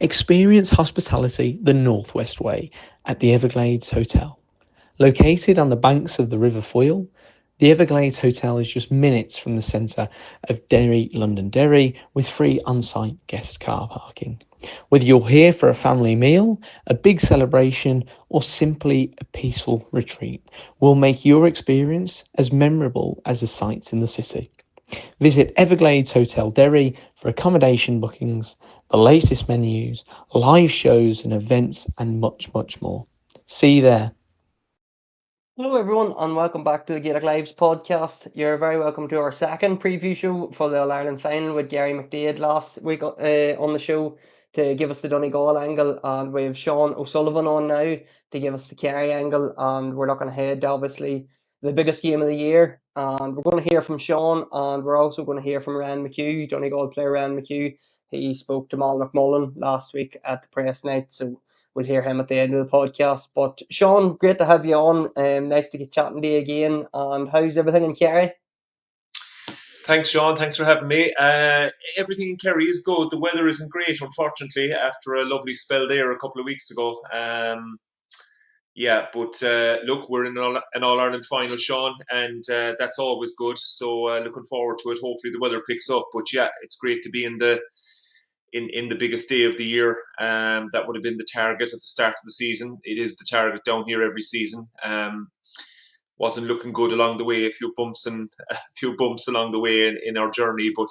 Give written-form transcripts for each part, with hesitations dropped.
Experience hospitality the Northwest way at the Everglades Hotel. Located on the banks of the River Foyle, the Everglades Hotel is just minutes from the centre of Derry, Londonderry, with free on-site guest car parking. Whether you're here for a family meal, a big celebration, or simply a peaceful retreat, will make your experience as memorable as the sights in the city. Visit Everglades Hotel Derry for accommodation bookings, the latest menus, live shows and events, and much, much more. See you there. Hello, everyone, and welcome back to the Gaelic Lives podcast. You're very welcome to our second preview show for the All Ireland final with Gary McDade last week on the show to give us the Donegal angle, and we have Sean O'Sullivan on now to give us the Kerry angle. And we're looking ahead to obviously the biggest game of the year. And we're going to hear from Sean, and we're also going to hear from Ryan McHugh, Donegal player Ryan McHugh. He spoke to Mal McMullen last week at the press night, so we'll hear him at the end of the podcast. But Sean, great to have you on. Nice to get chatting to you again. And how's everything in Kerry? Thanks, Sean. Thanks for having me. Everything in Kerry is good. The weather isn't great, unfortunately, after a lovely spell there a couple of weeks ago. But look, we're in an All Ireland final, Sean, and that's always good. So looking forward to it. Hopefully the weather picks up. But yeah, it's great to be in the biggest day of the year. That would have been the target at the start of the season. It is the target down here every season. Wasn't looking good along the way. A few bumps along the way in our journey, but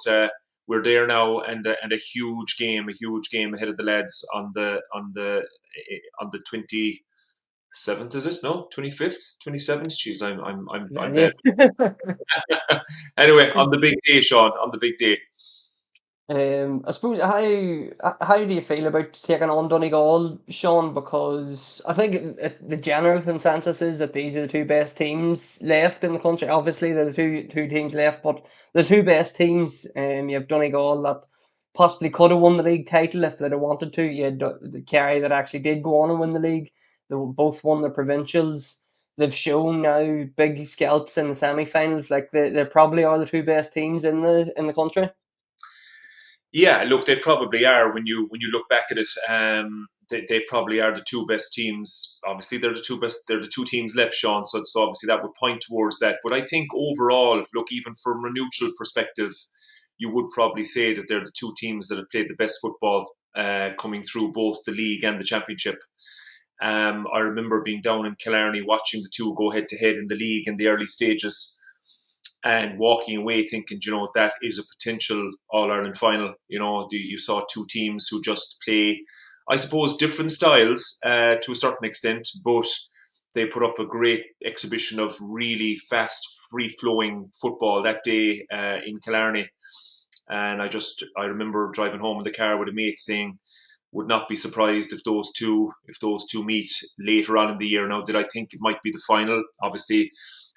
we're there now, and a huge game ahead of the lads on the 27th. Is it? No, 25th, 27th. Jeez, I'm Yeah. bad. Anyway, on the big day, Sean. On the big day. I suppose how do you feel about taking on Donegal, Sean? Because I think the general consensus is that these are the two best teams left in the country. Obviously, they're the two teams left, but the two best teams. You have Donegal that possibly could have won the league title if they'd have wanted to. You had the Kerry that actually did go on and win the league. They both won the provincials. They've shown now big scalps in the semi-finals. Like they probably are the two best teams in the country. Yeah, look, they probably are when you look back at it. They probably are the two best teams. Obviously, they're the two best. They're the two teams left, Sean. So obviously that would point towards that. But I think overall, look, even from a neutral perspective, you would probably say that they're the two teams that have played the best football coming through both the league and the championship. I remember being down in Killarney watching the two go head to head in the league in the early stages and walking away thinking, you know, that is a potential All Ireland final. You know, you saw two teams who just play, I suppose, different styles to a certain extent, but they put up a great exhibition of really fast, free flowing football that day in Killarney. And I remember driving home in the car with a mate saying, would not be surprised if those two meet later on in the year. Now, did I think it might be the final? Obviously,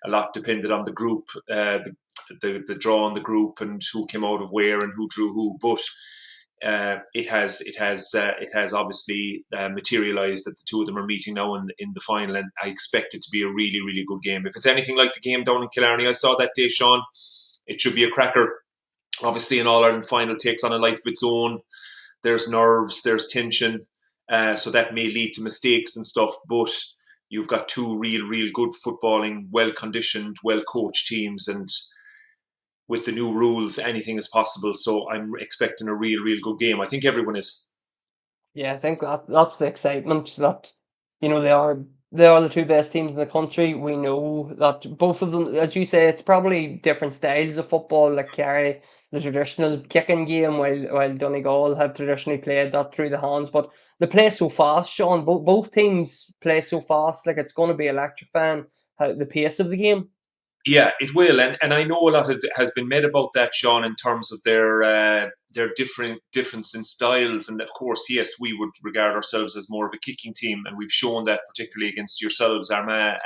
a lot depended on the group, the draw on the group, and who came out of where and who drew who. But it has obviously materialised that the two of them are meeting now in the final, and I expect it to be a really really good game. If it's anything like the game down in Killarney I saw that day, Sean, it should be a cracker. Obviously, an All Ireland final takes on a life of its own. There's nerves, there's tension, so that may lead to mistakes and stuff. But you've got two real good footballing, well conditioned, well coached teams, and with the new rules, anything is possible. So I'm expecting a real good game. I think everyone is. Yeah, I think that's the excitement that they are the two best teams in the country. We know that both of them, as you say, it's probably different styles of football. Like Kerry, the traditional kicking game, while Donegal have traditionally played that through the hands. But they play so fast, Sean. Both teams play so fast. Like it's going to be electrifying the pace of the game. Yeah, it will, and I know a lot has been made about that, Sean, in terms of their difference in styles, and of course, yes, we would regard ourselves as more of a kicking team, and we've shown that particularly against yourselves, Armagh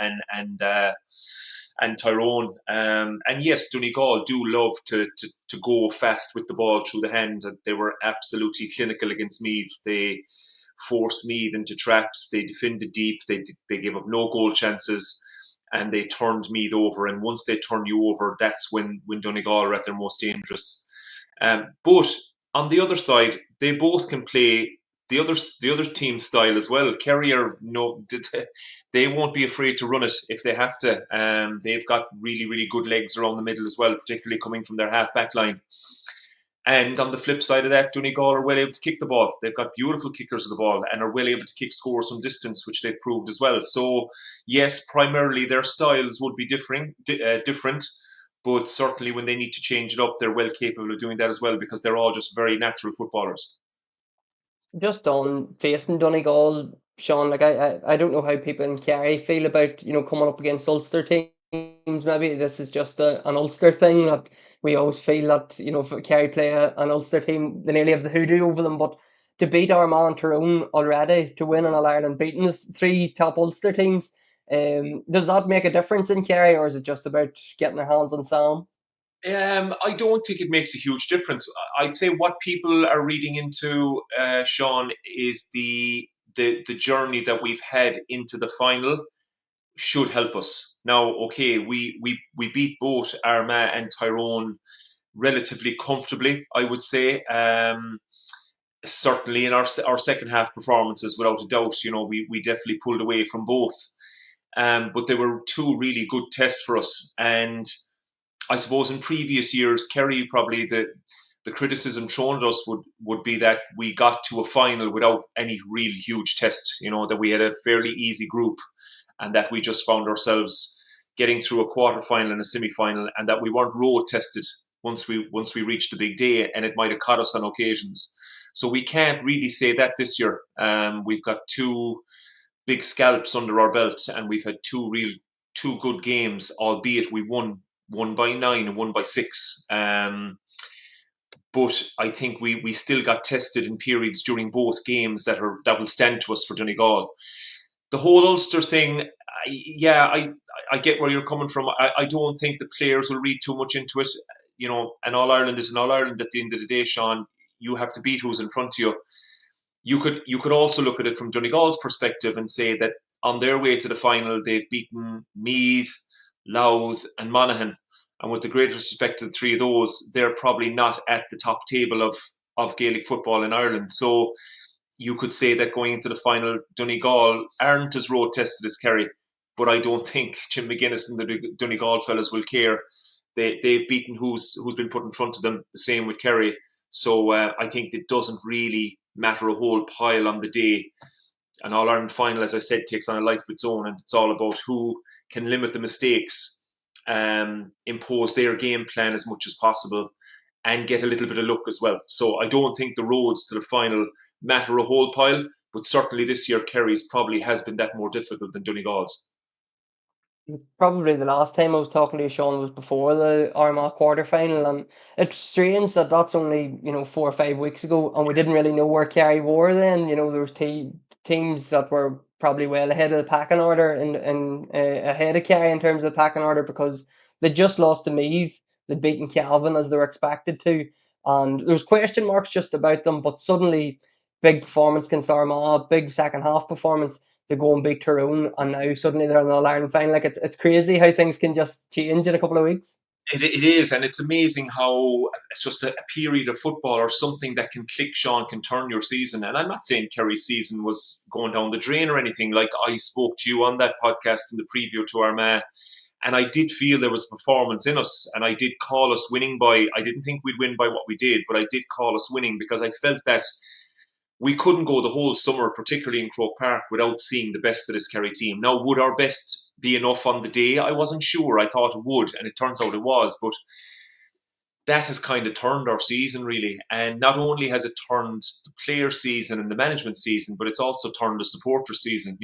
and Tyrone, and yes, Donegal do love to go fast with the ball through the hand. They were absolutely clinical against Meath. They forced Meath into traps. They defended deep. They gave up no goal chances, and they turned Meath over. And once they turn you over, that's when Donegal are at their most dangerous. But on the other side, they both can play the other team style as well. Kerry are they won't be afraid to run it if they have to. They've got really really good legs around the middle as well, particularly coming from their half back line. And on the flip side of that, Donegal are well able to kick the ball. They've got beautiful kickers of the ball and are well able to kick scores from distance, which they've proved as well. So, yes, primarily their styles would be different, but certainly when they need to change it up, they're well capable of doing that as well because they're all just very natural footballers. Just on facing Donegal, Sean, like I don't know how people in Kerry feel about, coming up against Ulster teams. Maybe this is just an Ulster thing. Like we always feel that, if Kerry play an Ulster team, they nearly have the hoodoo over them. But to beat Armagh and Tyrone already, to win in All Ireland, beating the three top Ulster teams, does that make a difference in Kerry, or is it just about getting their hands on Sam? I don't think it makes a huge difference. I'd say what people are reading into, Sean, is the journey that we've had into the final should help us. Now, okay, we beat both Armagh and Tyrone relatively comfortably, I would say. Certainly in our second half performances, without a doubt, we definitely pulled away from both. But they were two really good tests for us. And I suppose in previous years, Kerry probably the criticism thrown at us would be that we got to a final without any real huge test. That we had a fairly easy group, and that we just found ourselves getting through a quarter final and a semi final, and that we weren't road tested once we reached the big day, and it might have caught us on occasions. So we can't really say that this year. We've got two big scalps under our belt, and we've had two good games, albeit we won by 9 and 1 by 6. But I think we still got tested in periods during both games that will stand to us for Donegal. The whole Ulster thing, I get where you're coming from. I don't think the players will read too much into it. An All Ireland is an All Ireland at the end of the day, Sean. You have to beat who's in front of you. You could also look at it from Donegal's perspective and say that on their way to the final, they've beaten Meath, Louth, and Monaghan. And with the greatest respect to the three of those, they're probably not at the top table of Gaelic football in Ireland. So you could say that going into the final, Donegal aren't as road tested as Kerry. But I don't think Jim McGuinness and the Donegal fellas will care. They've beaten who's been put in front of them. The same with Kerry. So I think it doesn't really matter a whole pile on the day. An All Ireland final, as I said, takes on a life of its own, and it's all about who can limit the mistakes, impose their game plan as much as possible, and get a little bit of luck as well. So I don't think the roads to the final matter a whole pile, but certainly this year Kerry's probably has been that more difficult than Donegal's. Probably the last time I was talking to you, Sean, was before the Armagh quarter final, and it's strange that that's only 4 or 5 weeks ago, and we didn't really know where Kerry were then. There was teams that were probably well ahead of the packing order and ahead of Kerry in terms of the packing order because they just lost to Meath, they'd beaten Calvin as they were expected to, and there was question marks just about them, but suddenly big performance against Armagh, big second half performance, they go and beat Tyrone, and now suddenly they're in the All Ireland final. Like it's crazy how things can just change in a couple of weeks. It is, and it's amazing how it's just a period of football or something that can click, Sean, can turn your season. And I'm not saying Kerry's season was going down the drain or anything. Like I spoke to you on that podcast in the preview to Armagh, and I did feel there was a performance in us, and I did call us winning by. I didn't think we'd win by what we did, but I did call us winning because I felt that we couldn't go the whole summer, particularly in Croke Park, without seeing the best of this Kerry team. Now, would our best be enough on the day? I wasn't sure. I thought it would, and it turns out it was. But that has kind of turned our season, really. And not only has it turned the player season and the management season, but it's also turned the supporter season.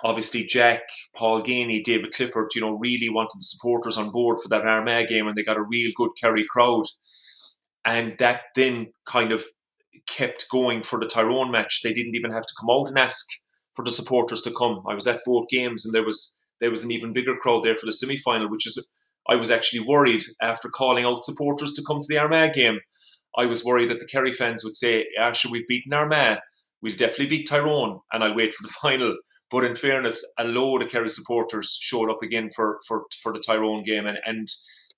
Obviously Jack, Paul Ganey, David Clifford, really wanted the supporters on board for that Armagh game, and they got a real good Kerry crowd. And that then kind of kept going for the Tyrone match. They didn't even have to come out and ask for the supporters to come. I was at both games, and there was an even bigger crowd there for the semi-final, which is I was actually worried after calling out supporters to come to the Armagh game. I was worried that the Kerry fans would say, "Sure, we've beaten Armagh. We'll definitely beat Tyrone, and I'll wait for the final." But in fairness, a load of Kerry supporters showed up again for the Tyrone game, and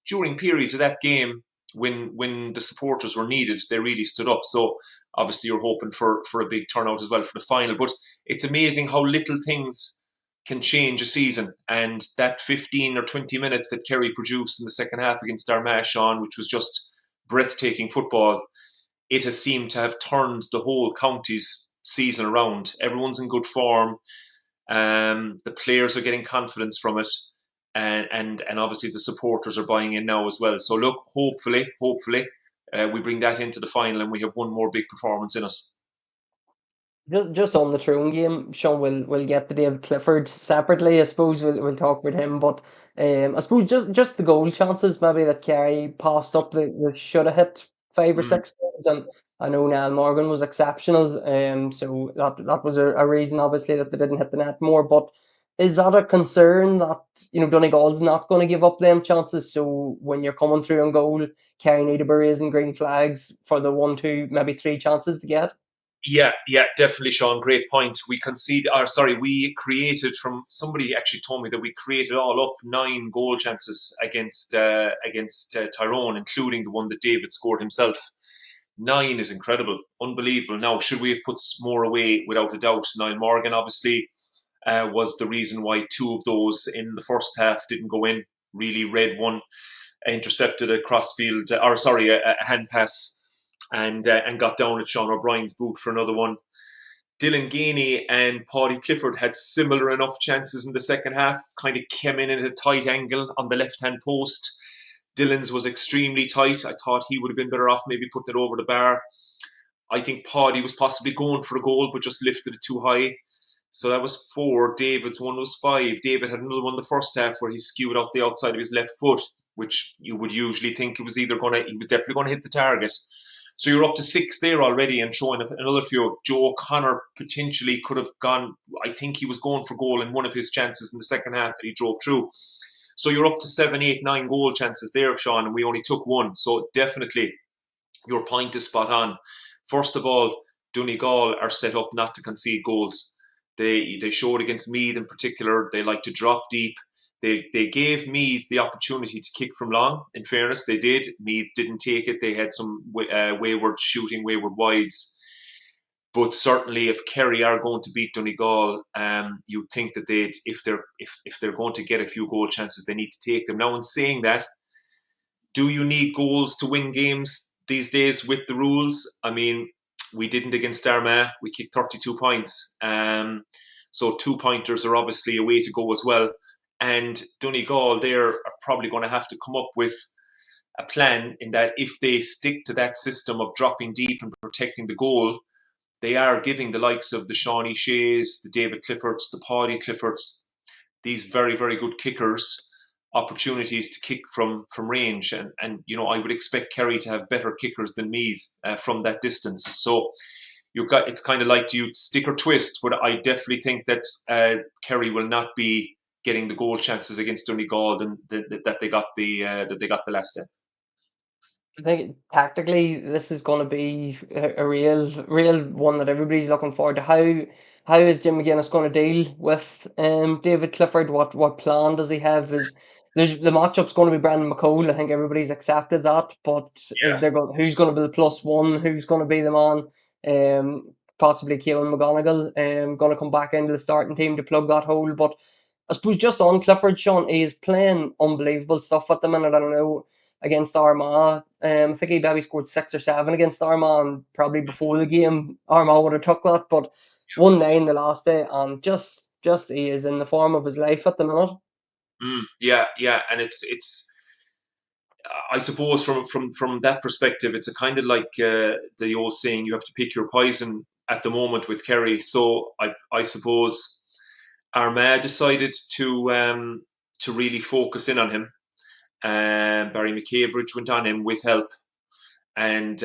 during periods of that game, when the supporters were needed, they really stood up. So obviously you're hoping for a big turnout as well for the final. But it's amazing how little things can change a season. And that 15 or 20 minutes that Kerry produced in the second half against Armagh, Sean, which was just breathtaking football, it has seemed to have turned the whole county's season around. Everyone's in good form. The players are getting confidence from it, and obviously the supporters are buying in now as well. So look, hopefully, we bring that into the final and we have one more big performance in us. Just on the Tyrone game, Sean, we'll get to David Clifford separately. I suppose we'll talk about him, but I suppose just the goal chances maybe that Kerry passed up, they should have hit five or Mm. six goals, and I know Niall Morgan was exceptional. So that was a reason obviously that they didn't hit the net more. But is that a concern that Donegal's not going to give up them chances? So when you're coming through on goal, Kerry need to be raising green flags for the 1, 2, maybe 3 chances to get. Yeah, definitely, Sean. Great point. We created from somebody actually told me that we created all up 9 goal chances against Tyrone, including the one that David scored himself. 9 is incredible, unbelievable. Now, should we have put more away? Without a doubt. Niall Morgan obviously was the reason why 2 of those in the first half didn't go in. Really, red one intercepted a crossfield, a hand pass, and got down at Sean O'Brien's boot for another one. Dylan Gainey and Paddy Clifford had similar enough chances in the second half, kind of came in at a tight angle on the left-hand post. Dylan's was extremely tight. I thought he would have been better off maybe putting it over the bar. I think Paddy was possibly going for a goal, but just lifted it too high. So that was 4. David's one was 5. David had another one in the first half where he skewed out the outside of his left foot, which you would usually think he was definitely going to hit the target. So you're up to 6 there already and showing another few. Joe O'Connor potentially could have gone. I think he was going for goal in one of his chances in the second half that he drove through. So you're up to 7, 8, 9 goal chances there, Sean, and we only took 1. So definitely your point is spot on. First of all, Donegal are set up not to concede goals. They showed against Meath in particular. They like to drop deep. They gave Meath the opportunity to kick from long. In fairness, they did. Meath didn't take it. They had some wayward shooting, wayward wides. But certainly, if Kerry are going to beat Donegal, you think that if they're going to get a few goal chances, they need to take them. Now, in saying that, do you need goals to win games these days with the rules? I mean, we didn't against Armagh. We kicked 32 points. So 2-pointers are obviously a way to go as well. And Donegal, they're probably going to have to come up with a plan in that if they stick to that system of dropping deep and protecting the goal, they are giving the likes of the Shawnee Sheas, the David Cliffords, the Paddy Cliffords, these very, very good kickers, opportunities to kick from range. And I would expect Kerry to have better kickers than Meath from that distance. So it's kind of like, do you stick or twist? But I definitely think that Kerry will not be getting the goal chances against Donegal that they got the last step. I think tactically this is going to be a real one that everybody's looking forward to. How is Jim McGuinness going to deal with David Clifford? What plan does he have? There's the matchup's going to be Brandon McCole. I think everybody's accepted that. But Yeah. who's going to be the +1? Who's going to be the man? Possibly Keelan McGonigal going to come back into the starting team to plug that hole. But I suppose just on Clifford, Sean, he is playing unbelievable stuff at the minute. I don't know against Armagh. I think he maybe scored 6 or 7 against Armagh, and probably before the game, Armagh would have took that. But 1-9 the last day, and just he is in the form of his life at the minute. Yeah, and it's. I suppose from that perspective, it's a kind of like the old saying: you have to pick your poison at the moment with Kerry. So I suppose Armagh decided to really focus in on him. Barry McCabridge went on him with help and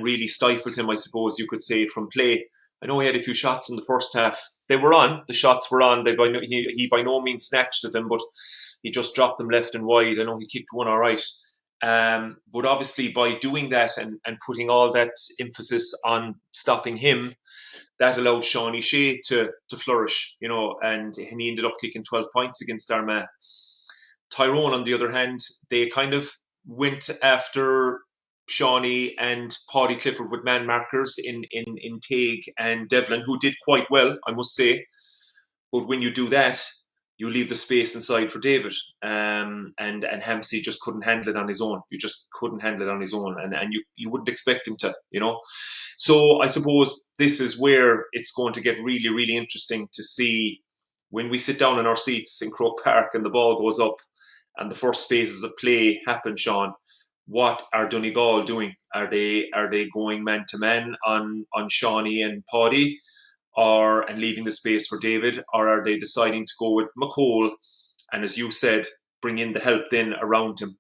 really stifled him, I suppose you could say, from play. I know he had a few shots in the first half. They were on. The shots were on. He by no means snatched at them, but he just dropped them left and wide. I know he kicked one all right. But obviously, by doing that and putting all that emphasis on stopping him, that allowed Shawnee Shea to flourish, and he ended up kicking 12 points against Armagh. Tyrone, on the other hand, they kind of went after Shawnee and Paddy Clifford with man markers in Tague and Devlin, who did quite well, I must say. But when you do that, you leave the space inside for David. And Hampsey just couldn't handle it on his own. You just couldn't handle it on his own. And you wouldn't expect him to, you know. So I suppose this is where it's going to get really, really interesting to see when we sit down in our seats in Croke Park and the ball goes up and the first phases of play happen, Sean. What are Donegal doing? Are they going man to man on Shawnee and Paddy, and leaving the space for David, or are they deciding to go with McCall and, as you said, bring in the help then around him?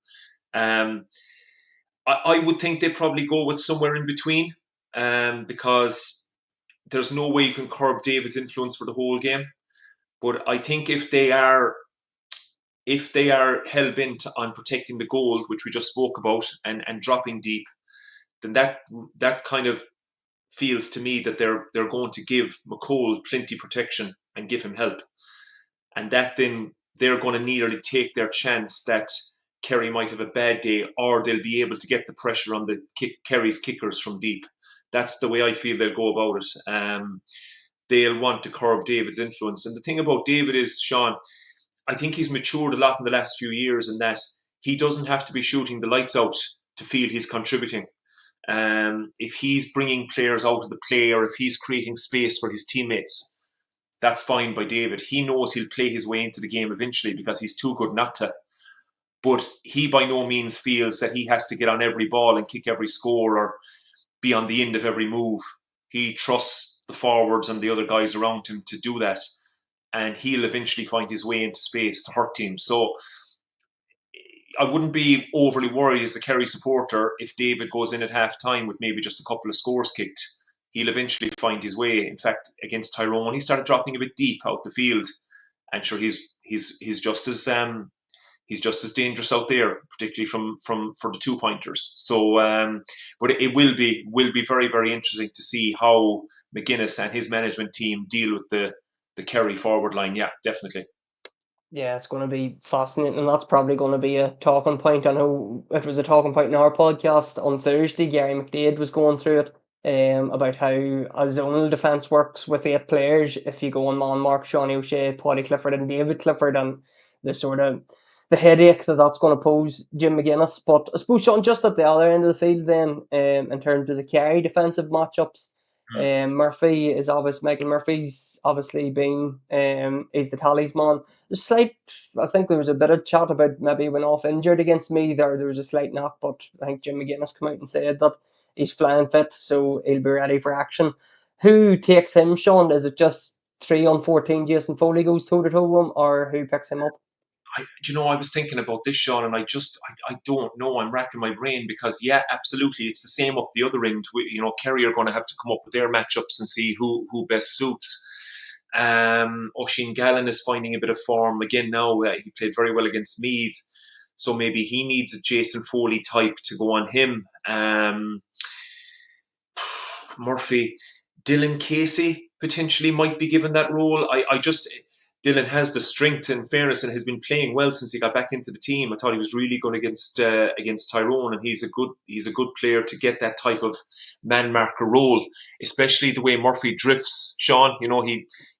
I would think they probably go with somewhere in between, because there's no way you can curb David's influence for the whole game. But I think if they are hell bent on protecting the goal, which we just spoke about, and dropping deep, then that kind of feels to me that they're going to give McCall plenty protection and give him help, and that then they're going to nearly take their chance that Kerry might have a bad day, or they'll be able to get the pressure on the Kerry's kickers from deep. That's the way I feel they'll go about it. They'll want to curb David's influence, and the thing about David is, Sean, I think he's matured a lot in the last few years in that he doesn't have to be shooting the lights out to feel he's contributing. If he's bringing players out of the play, or if he's creating space for his teammates, that's fine by David. He knows he'll play his way into the game eventually because he's too good not to. But he by no means feels that he has to get on every ball and kick every score or be on the end of every move. He trusts the forwards and the other guys around him to do that, and he'll eventually find his way into space to hurt teams. So I wouldn't be overly worried as a Kerry supporter if David goes in at half time with maybe just a couple of scores kicked. He'll eventually find his way. In fact, against Tyrone, when he started dropping a bit deep out the field, and sure, he's just as dangerous out there, particularly from for the 2-pointers. So, but it will be very, very interesting to see how McGuinness and his management team deal with the Kerry forward line. Yeah, definitely. Yeah, it's going to be fascinating, and that's probably going to be a talking point. I know it was a talking point in our podcast on Thursday. Gary McDade was going through it, about how a zonal defence works with 8 players. If you go on man mark, Shawnee O'Shea, Paddy Clifford, and David Clifford, and the sort of the headache that's going to pose Jim McGuinness. But I suppose, Sean, just at the other end of the field, then, in terms of the Kerry defensive matchups. Murphy is Michael Murphy's obviously been he's the talisman. Slight, I think there was a bit of chat about maybe he went off injured against me. There was a slight knock, but I think Jim McGuinness came out and said that he's flying fit, so he'll be ready for action. Who takes him, Sean? Is it just 3 on 14 Jason Foley goes toe to toe with him, or who picks him up? I was thinking about this, Sean, and I don't know. I'm racking my brain because, yeah, absolutely, it's the same up the other end. Kerry are going to have to come up with their matchups and see who best suits. Oisin Gallen is finding a bit of form again now. He played very well against Meath, so maybe he needs a Jason Foley type to go on him. Murphy, Dylan Casey potentially might be given that role. Dylan has the strength and fairness and has been playing well since he got back into the team. I thought he was really good against Tyrone, and he's a good player to get that type of man marker role, especially the way Murphy drifts. Sean,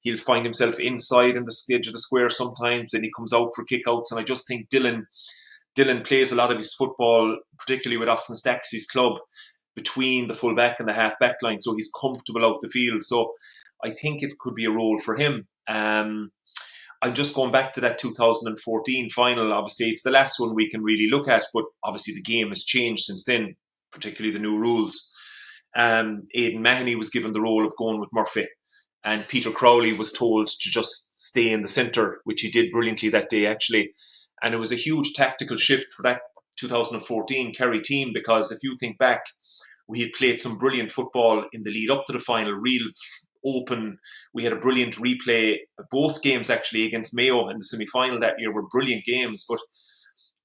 he'll find himself inside in the edge of the square sometimes, and he comes out for kickouts. And I just think Dylan plays a lot of his football, particularly with Austin Staxey's club, between the full back and the half back line, so he's comfortable out the field. So I think it could be a role for him. I'm just going back to that 2014 final. Obviously, it's the last one we can really look at, but obviously the game has changed since then, particularly the new rules. Aidan Mahoney was given the role of going with Murphy, and Peter Crowley was told to just stay in the centre, which he did brilliantly that day, actually. And it was a huge tactical shift for that 2014 Kerry team, because if you think back, we had played some brilliant football in the lead up to the final, real open. We had a brilliant replay. Both games actually against Mayo in the semi-final that year were brilliant games, but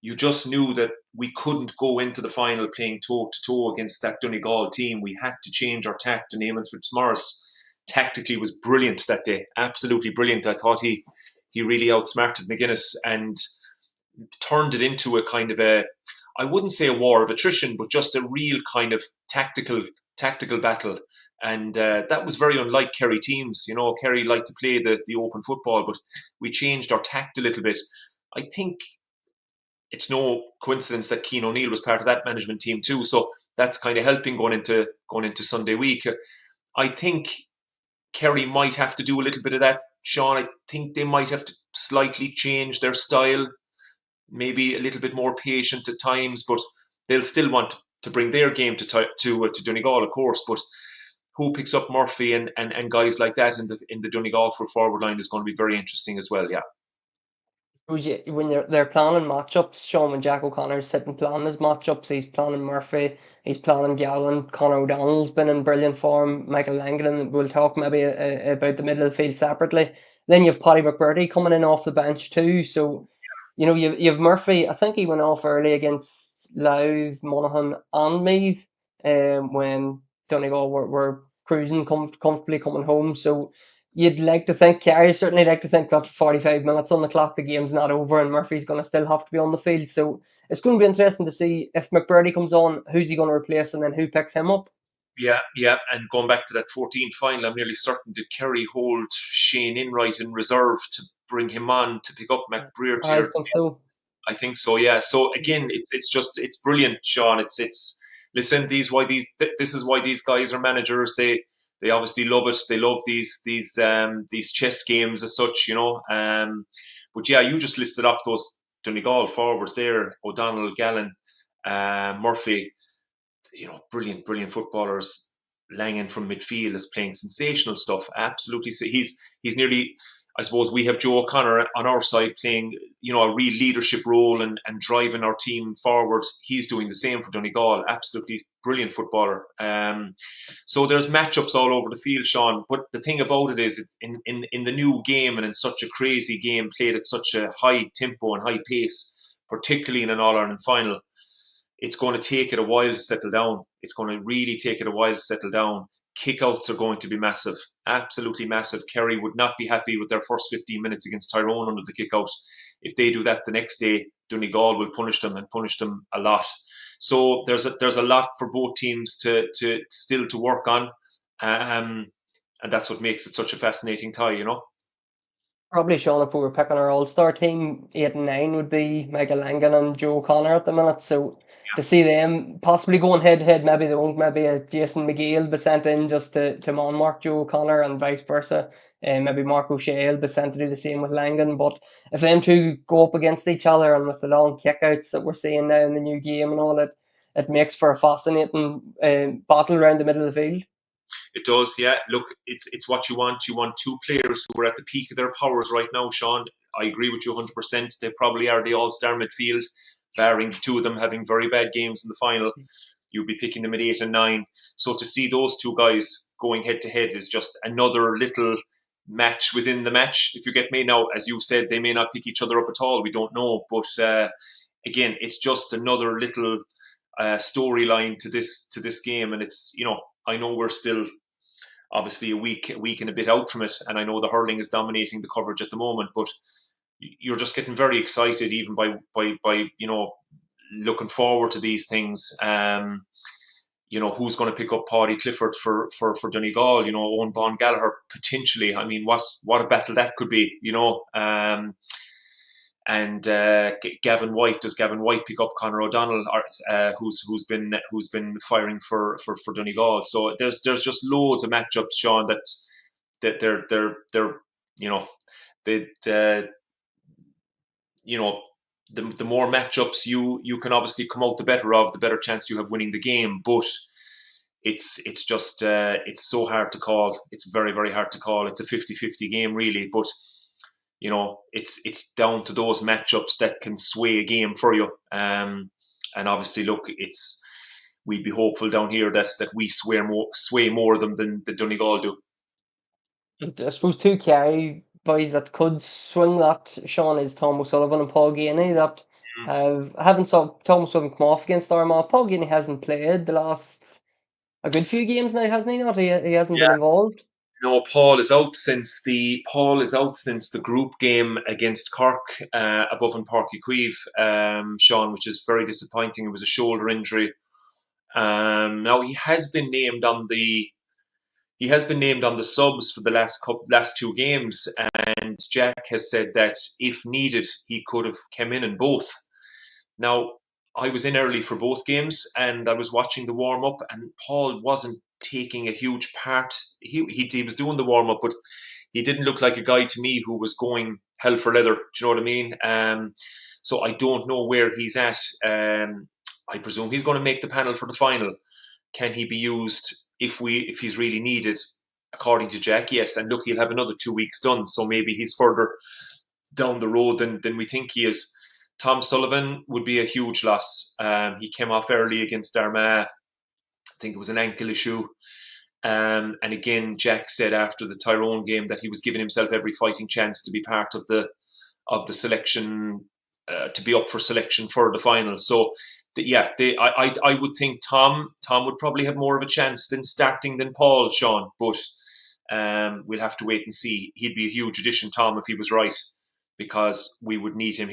you just knew that we couldn't go into the final playing toe-to-toe against that Donegal team. We had to change our tact, and Eamon Fitzmaurice tactically was brilliant that day, absolutely brilliant. I thought he really outsmarted McGuinness and turned it into a kind of I wouldn't say a war of attrition, but just a real kind of tactical battle. And that was very unlike Kerry teams. Kerry liked to play the open football, but we changed our tact a little bit. I think it's no coincidence that Keane O'Neill was part of that management team too. So that's kind of helping going into Sunday week. I think Kerry might have to do a little bit of that, Sean. I think they might have to slightly change their style, maybe a little bit more patient at times, but they'll still want to bring their game to Donegal, of course. But who picks up Murphy and guys like that in the Donegal forward line is going to be very interesting as well. Yeah. When they're planning matchups, Sean, when Jack O'Connor's sitting planning his matchups, he's planning Murphy, he's planning Gallon, Conor O'Donnell's been in brilliant form, Michael Langan, we'll talk maybe about the middle of the field separately. Then you've Paddy McBurdy coming in off the bench too, so you've Murphy. I think he went off early against Louth, Monaghan, and Meath, when Donegal were cruising comfortably coming home. So you'd like to think, Kerry certainly like to think that 45 minutes on the clock, the game's not over, and Murphy's going to still have to be on the field. So it's going to be interesting to see if McBurdy comes on, who's he going to replace, and then who picks him up. Yeah. And going back to that 14th final, I'm nearly certain that Kerry hold Shane Enright in reserve to bring him on to pick up McBrearty. I think so. I think so. Yeah. So again, it's brilliant, Sean. It's listen. This is why these guys are managers. They obviously love it. They love these chess games as such. But yeah, you just listed off those Donegal forwards there: O'Donnell, Gallen, Murphy. Brilliant footballers. Langan from midfield is playing sensational stuff. Absolutely, he's nearly. I suppose we have Joe O'Connor on our side playing, a real leadership role and driving our team forward. He's doing the same for Donegal. Absolutely brilliant footballer. So there's matchups all over the field, Sean. But the thing about it is, in the new game and in such a crazy game played at such a high tempo and high pace, particularly in an All Ireland final, it's going to take it a while to settle down. It's going to really take it a while to settle down. Kickouts are going to be massive, absolutely massive. Kerry would not be happy with their first 15 minutes against Tyrone under the kickout. If they do that the next day, Donegal will punish them and punish them a lot. So there's a lot for both teams to still to work on, and that's what makes it such a fascinating tie. Probably, Sean, if we were picking our all-star team, 8 and 9 would be Michael Langan and Joe Connor at the minute. So to see them possibly going head-to-head, maybe they won't. Maybe a Jason McGee will be sent in just to man-mark Joe Connor and vice versa. And maybe Mark O'Shea will be sent to do the same with Langan. But if them two go up against each other and with the long kickouts that we're seeing now in the new game and all that, it makes for a fascinating battle around the middle of the field. It does, yeah. Look, it's what you want. You want two players who are at the peak of their powers right now, Sean. I agree with you 100%. They probably are the all-star midfield, barring the two of them having very bad games in the final. You'd be picking them at 8 and 9. So to see those two guys going head-to-head is just another little match within the match, if you get me. Now, as you said, they may not pick each other up at all. We don't know. But again, it's just another little storyline to this game. And it's, I know we're still obviously a week and a bit out from it, and I know the hurling is dominating the coverage at the moment, but you're just getting very excited even by looking forward to these things. Who's going to pick up Paddy Clifford for Donegal? Owen Bon Gallagher potentially. I mean, what a battle that could be. And Gavin White, does Gavin White pick up Conor O'Donnell, who's been firing for Donegal? So there's just loads of matchups, Sean, that they're the more matchups you can obviously come out the better of, the better chance you have winning the game. But it's just it's so hard to call. It's very, very hard to call. It's a 50-50 game really, but it's down to those matchups that can sway a game for you. And obviously, look, we'd be hopeful down here that we sway more of them than the Donegal do. I suppose two Kerry boys that could swing that, Sean, is Tom O'Sullivan and Paul Geaney that haven't saw Tom O'Sullivan come off against Armagh. Paul Geaney hasn't played the last a good few games now, hasn't he? Not he hasn't been involved. No, Paul is out since the group game against Cork above in Páirc Uí Chaoimh, Sean, which is very disappointing. It was a shoulder injury. Now he has been named on the subs for the last two games, and Jack has said that if needed, he could have come in both. Now, I was in early for both games, and I was watching the warm up, and Paul wasn't taking a huge part. He was doing the warm up, but he didn't look like a guy to me who was going hell for leather. Do you know what I mean? So I don't know where he's at. I presume he's going to make the panel for the final. Can he be used if he's really needed? According to Jack, yes. And look, he'll have another 2 weeks done, so maybe he's further down the road than we think he is. Tom Sullivan would be a huge loss. He came off early against Armagh. I think it was an ankle issue. And again, Jack said after the Tyrone game that he was giving himself every fighting chance to be part of the selection, to be up for selection for the final. So, I would think Tom would probably have more of a chance than starting than Paul, Sean. But we'll have to wait and see. He'd be a huge addition, Tom, if he was right, because we would need him.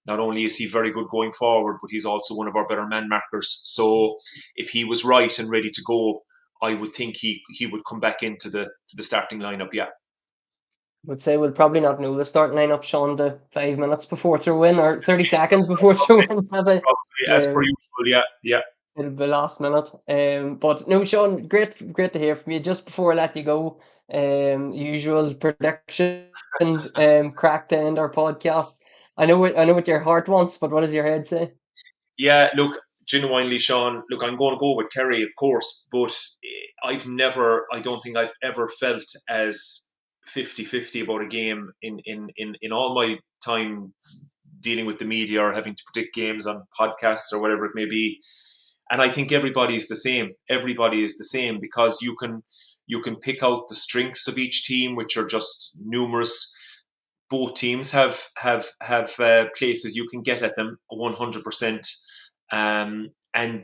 Not only is he very good going forward, but he's also one of our better man markers. So if he was right and ready to go, I would think he would come back into the starting lineup. Yeah, Would say we'll probably not know the starting lineup, Sean, the 5 minutes before throw in or 30 seconds before throw in. probably as per usual. Yeah. It'll be last minute. But no, Sean, great to hear from you. Just before I let you go, usual prediction, crack to end our podcast. I know what your heart wants, but what does your head say? Yeah, look, genuinely, Sean, look, I'm going to go with Kerry, of course, but I don't think I've ever felt as 50-50 about a game in all my time dealing with the media or having to predict games on podcasts or whatever it may be. And I think everybody is the same. Everybody is the same because you can pick out the strengths of each team, which are just numerous. Both teams have places you can get at them 100%, and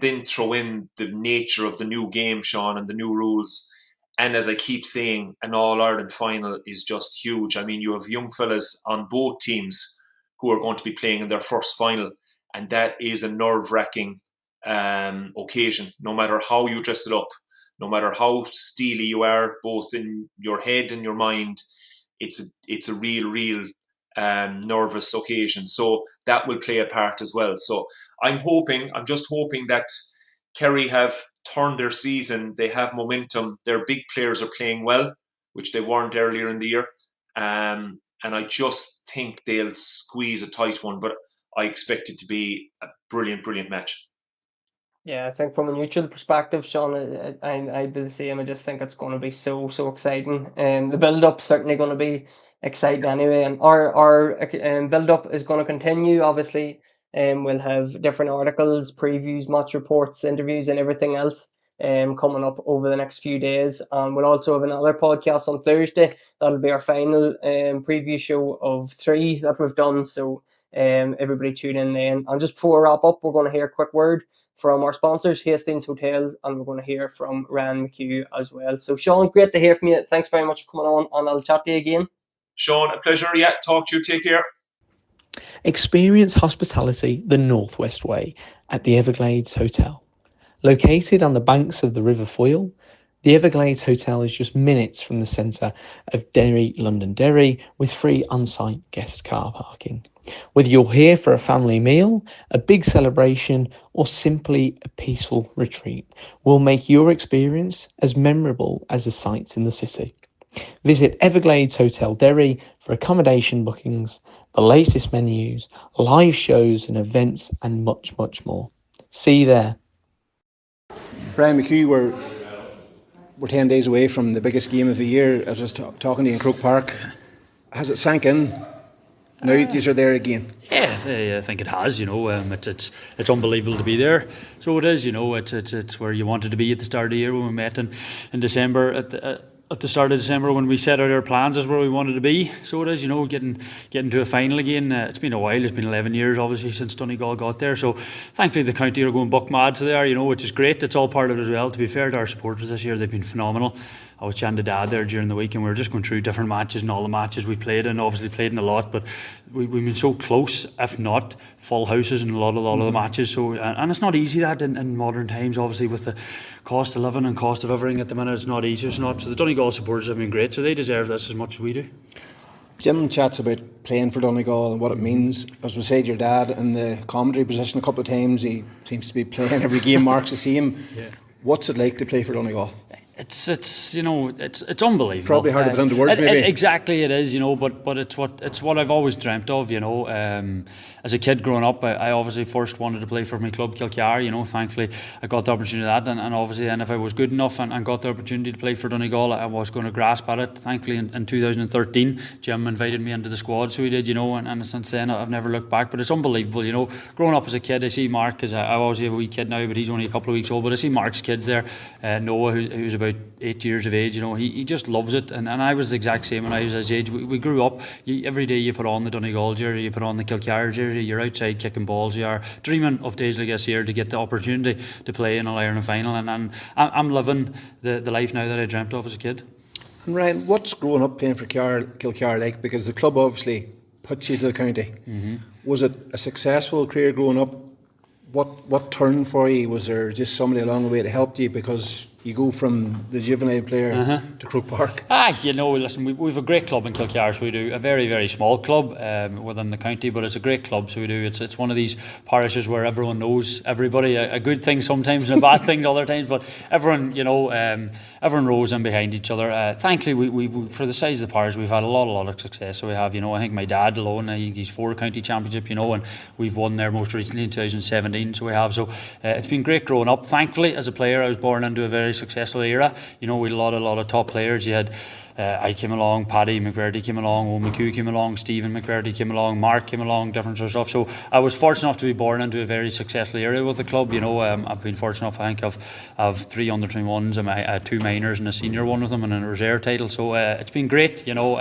then throw in the nature of the new game, Sean, and the new rules. And as I keep saying, an All-Ireland final is just huge. I mean, you have young fellas on both teams who are going to be playing in their first final, and that is a nerve-wracking occasion. No matter how you dress it up, no matter how steely you are, both in your head and your mind, it's a real nervous occasion. So that will play a part as well. So I'm just hoping that Kerry have turned their season. They have momentum. Their big players are playing well, which they weren't earlier in the year. And I just think they'll squeeze a tight one, but I expect it to be a brilliant match. Yeah, I think from a neutral perspective, Sean, I do the same. I just think it's going to be so exciting. The build up certainly going to be exciting anyway, and our build up is going to continue. Obviously, we'll have different articles, previews, match reports, interviews, and everything else. Coming up over the next few days, and we'll also have another podcast on Thursday. That'll be our final preview show of 3 that we've done. So everybody tune in then. And just before we wrap up, we're going to hear a quick word from our sponsors, Hastings Hotels, and we're going to hear from Ryan McHugh as well. So, Sean, great to hear from you. Thanks very much for coming on, and I'll chat to you again. Sean, a pleasure. Yeah, talk to you. Take care. Experience hospitality the Northwest way at the Everglades Hotel. Located on the banks of the River Foyle, the Everglades Hotel is just minutes from the centre of Derry, Londonderry, with free on-site guest car parking. Whether you're here for a family meal, a big celebration, or simply a peaceful retreat, we'll make your experience as memorable as the sights in the city. Visit Everglades Hotel Derry for accommodation bookings, the latest menus, live shows and events, and much more. See you there. Ryan McHugh, we're 10 days away from the biggest game of the year. As I was talking to you in Croke Park, has it sank in? Now you're there again. Yeah, I think it has. It's unbelievable to be there. So it is. It's where you wanted to be at the start of the year when we met in December at the start of December when we set out our plans is where we wanted to be. So it is, getting to a final again. It's been a while. It's been 11 years, obviously, since Donegal got there. So thankfully the county are going buck mad to there, which is great. It's all part of it as well. To be fair to our supporters this year, they've been phenomenal. I was chatting to Dad there during the week, and we were just going through different matches and all the matches we've played in. Obviously played in a lot, but we've been so close, if not full houses in a lot of the matches. So, and it's not easy that in modern times, obviously with the cost of living and cost of everything at the minute. It's not easy. It's not. So the Donegal supporters have been great. So they deserve this as much as we do. Jim chats about playing for Donegal and what it means. As we said, your dad in the commentary position a couple of times, he seems to be playing every game, marks the same. Yeah. What's it like to play for Donegal? It's you know it's unbelievable. Probably hard to put into words, maybe. Exactly, it is, you know. But it's what I've always dreamt of, you know. As a kid growing up, I obviously first wanted to play for my club Kilcar. You know, thankfully I got the opportunity of that, and obviously, and if I was good enough and got the opportunity to play for Donegal, I was going to grasp at it. Thankfully, in 2013, Jim invited me into the squad, so he did, you know. And since then, I've never looked back. But it's unbelievable, you know. Growing up as a kid, I see Mark, because I obviously have a wee kid now, but he's only a couple of weeks old. But I see Mark's kids there, Noah, who's about 8 years of age, you know, he just loves it, and I was the exact same when I was his age. We grew up, every day you put on the Donegal jersey, you put on the Kilcar jersey, you're outside kicking balls, you are dreaming of days like this here to get the opportunity to play in an All-Ireland final, and I'm living the life now that I dreamt of as a kid. And Ryan, what's growing up playing for Kilcar like? Because the club obviously puts you to the county. Was it a successful career growing up? What turned for you? Was there just somebody along the way that helped you? Because you go from the juvenile player to Croke Park. You know, listen, we've a great club in Kilcar, so we do. A very, very small club within the county, but it's a great club, so we do. It's one of these parishes where everyone knows everybody. A good thing sometimes and a bad thing other times, but everyone, you know, everyone rows in behind each other. Thankfully, we for the size of the parish, we've had a lot of success. So we have, you know, I think my dad alone, he's 4 county championships, you know, and we've won there most recently in 2017. So we have. So it's been great growing up. Thankfully, as a player, I was born into a very successful era. You know, we had a lot of top players. You had I came along, Paddy McVerdy came along, Ryan McHugh came along, Stephen McVerdy came along, Mark came along, different sort of stuff. So I was fortunate enough to be born into a very successful era with the club. You know, I've been fortunate enough, I think, of 3 under-21s and 2 minors and a senior one with them and a reserve title. So it's been great. You know,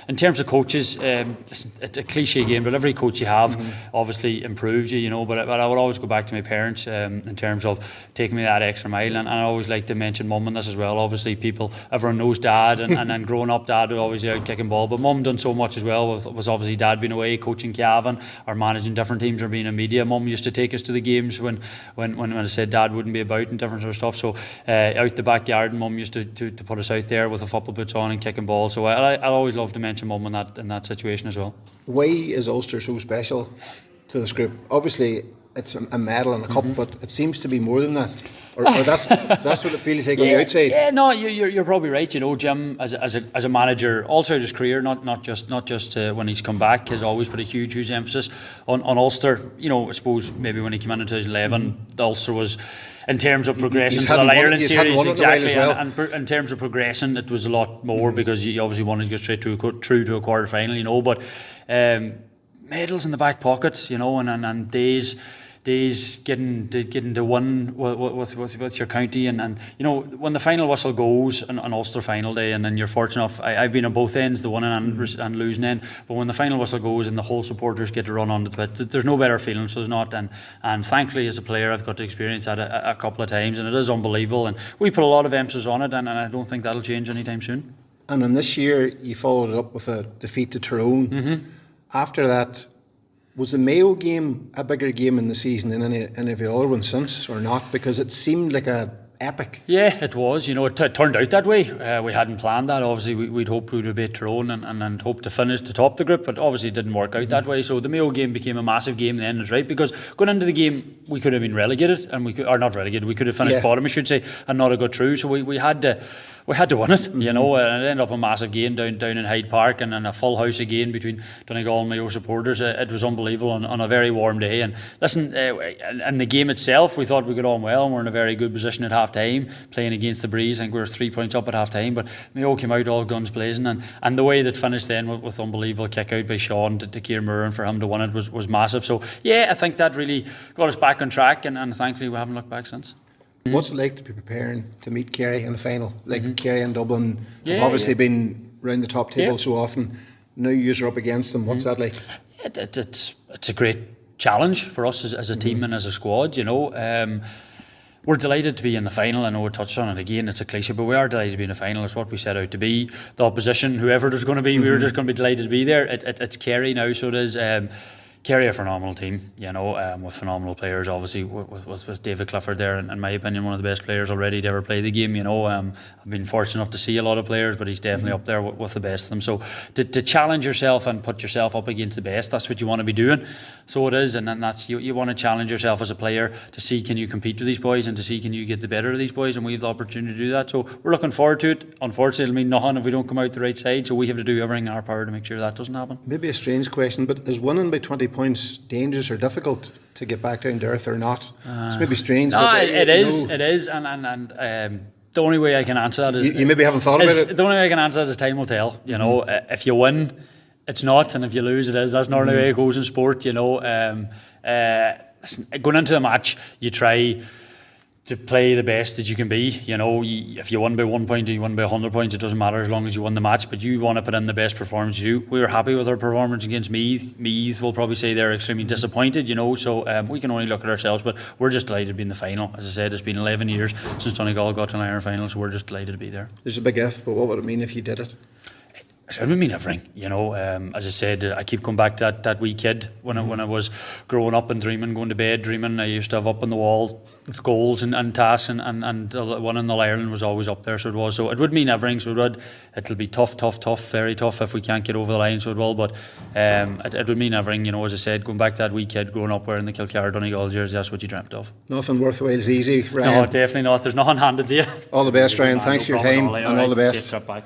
in terms of coaches, it's a cliche game, but every coach you have obviously improves you. You know, but I would always go back to my parents in terms of taking me that extra mile, and I always like to mention mum in this as well. Obviously, everyone knows dad, and growing up, dad would always be out kicking ball, but mum done so much as well. Was obviously dad being away coaching Cavan or managing different teams or being in media. Mum used to take us to the games when I said dad wouldn't be about and different sort of stuff. So out the backyard, mum used to put us out there with the football boots on and kicking ball. So I always love to mention mum in that situation as well. Why is Ulster so special to this group? Obviously, it's a medal and a cup, but it seems to be more than that. Or that's what it feels like on the outside. Yeah, no, you're probably right. You know, Jim, as a manager, all throughout his career, not just when he's come back, has always put a huge emphasis on Ulster. You know, I suppose maybe when he came in 2011, the Ulster was, in terms of progressing to the Ireland series, exactly, well. and in terms of progressing, it was a lot more because you obviously wanted to get straight through to a quarter final. You know, but medals in the back pockets, you know, and days getting to win with your county, and you know, when the final whistle goes on Ulster final day, and then you're fortunate enough, I've been on both ends, the winning and losing end, but when the final whistle goes and the whole supporters get to run onto the pitch, there's no better feeling. So there's not, and thankfully as a player I've got to experience that a couple of times, and it is unbelievable, and we put a lot of emphasis on it, and I don't think that'll change anytime soon. And in this year you followed it up with a defeat to Tyrone. After that, was the Mayo game a bigger game in the season than any of the other ones since, or not? Because it seemed like a epic. Yeah, it was. You know, it turned out that way. We hadn't planned that. Obviously, we'd hoped we would beat Tyrone and hoped to finish to top the group, but obviously it didn't work out that way. So the Mayo game became a massive game then, is right, because going into the game we could have been relegated, and we could have finished bottom, I should say, and not have got through. So we had to win it, you know, and it ended up a massive game down in Hyde Park, and a full house again between Donegal and Mayo supporters. It was unbelievable on a very warm day. And listen, in the game itself, we thought we got on well, and we're in a very good position at half time, playing against the breeze. I think we were 3 points up at half time, but Mayo came out all guns blazing, and the way that finished then with unbelievable kick out by Sean to Kieran Moore, and for him to win it was massive. So yeah, I think that really got us back on track, and thankfully we haven't looked back since. What's it like to be preparing to meet Kerry in the final? Like Kerry and Dublin have obviously been round the top table so often. Now you're up against them. What's that like? It's a great challenge for us as a team and as a squad. You know, we're delighted to be in the final. I know we touched on it again, it's a cliche, but we are delighted to be in the final. It's what we set out to be. The opposition, whoever there's going to be, we were just going to be delighted to be there. It's Kerry now, so it is. Kerry a phenomenal team, with phenomenal players, obviously with David Clifford there, and in my opinion one of the best players already to ever play the game. I've been fortunate enough to see a lot of players, but he's definitely up there with the best of them. So to challenge yourself and put yourself up against the best, that's what you want to be doing. So it is, and then that's you want to challenge yourself as a player to see can you compete with these boys and to see can you get the better of these boys, and we have the opportunity to do that. So we're looking forward to it. Unfortunately, it'll mean nothing if we don't come out the right side, so we have to do everything in our power to make sure that doesn't happen. Maybe a strange question, but is winning by 20 points dangerous or difficult to get back down to earth or not? It's maybe strange. No, but it is, and the only way I can answer that is you maybe haven't thought about it. The only way I can answer that is time will tell. If you win, it's not, and if you lose, it is. That's normally the way it goes in sport. Going into a match, you try to play the best that you can be. If you won by 1 point or you won by 100 points, it doesn't matter as long as you won the match, but you want to put in the best performance you do. We were happy with our performance against Meath. Meath will probably say they're extremely disappointed, so we can only look at ourselves, but we're just delighted to be in the final. As I said, it's been 11 years since Donegal got to an Iron final, so we're just delighted to be there. There's a big if, but what would it mean if you did it? It would mean everything, as I said, I keep coming back to that wee kid when I was growing up and dreaming, going to bed dreaming. I used to have up on the wall goals and tasks, and the one in the Ireland was always up there, so it was. So it would mean everything, so it'll be tough, very tough if we can't get over the line, so it will, but it would mean everything, as I said, going back to that wee kid growing up wearing the Kilcar Donegal jersey, that's what you dreamt of. Nothing worthwhile's easy, Ryan. No, definitely not, there's nothing handed to you. All the best, Ryan, thanks for your time, and all the best. Safe trip back.